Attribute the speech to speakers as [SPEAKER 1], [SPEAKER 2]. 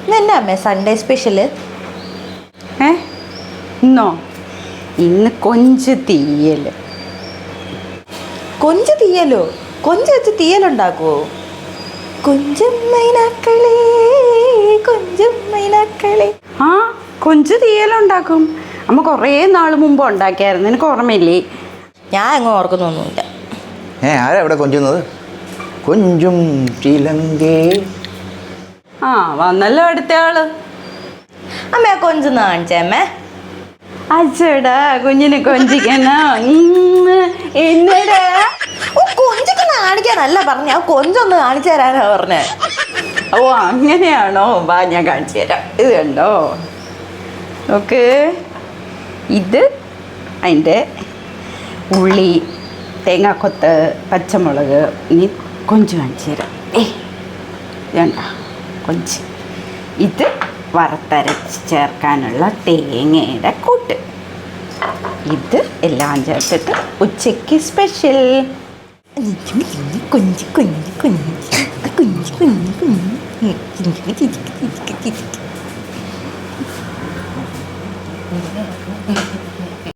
[SPEAKER 1] ഇന്നെന്നാ അമ്മേ Sunday special?
[SPEAKER 2] ഇന്നോ? ഇന്ന് കൊഞ്ച് തീയൽ.
[SPEAKER 1] കൊഞ്ച് തീയലോ? കൊഞ്ച് വെച്ച് തീയലുണ്ടാക്കുവോ? കൊഞ്ചും മൈനാക്കളേ, കൊഞ്ചും മൈനാക്കളേ.
[SPEAKER 2] ആ, കൊഞ്ച് തീയലുണ്ടാക്കും. അമ്മ കുറേ നാൾ മുമ്പ് ഉണ്ടാക്കിയായിരുന്നു, നിനക്ക് ഓർമ്മയില്ലേ?
[SPEAKER 1] ഞാൻ എങ്ങും ഓർക്കുന്നൊന്നുമില്ല.
[SPEAKER 3] ആരാ ഇവിടെ കൊഞ്ചുന്നത്? കൊഞ്ചും ചിലങ്കേ.
[SPEAKER 2] ആ, വന്നല്ലോ അടുത്ത ആള്.
[SPEAKER 1] അമ്മ കൊഞ്ചൊന്ന് കാണിച്ചേ അമ്മേ.
[SPEAKER 2] അച്ചടാ, കുഞ്ഞിനെ കൊഞ്ചിക്കണോ? എന്നടാ?
[SPEAKER 1] കൊഞ്ചൊക്കെ കാണിക്കാനല്ല പറഞ്ഞ, കൊഞ്ചൊന്ന് കാണിച്ചു തരാനാ പറഞ്ഞേ.
[SPEAKER 2] ഓ, അങ്ങനെയാണോ? വാ, ഞാൻ കാണിച്ചു തരാം. ഇത് കണ്ടോ? നോക്ക്, ഇത് അതിൻ്റെ ഉള്ളി, തേങ്ങാക്കൊത്ത്, പച്ചമുളക്. ഇനി കൊഞ്ച് കാണിച്ചു തരാം. വേണ്ട കൊഞ്ച്. ഇത് വറുത്തരച്ച് ചേർക്കാനുള്ള തേങ്ങയുടെ കൂട്ട്. ഇത് എല്ലാം ചേർത്തിട്ട് ഉച്ചയ്ക്ക് സ്പെഷ്യൽ.
[SPEAKER 1] കൊഞ്ച് കൊഞ്ച് കൊഞ്ച് കൊഞ്ച് കൊഞ്ച് കൊഞ്ച്.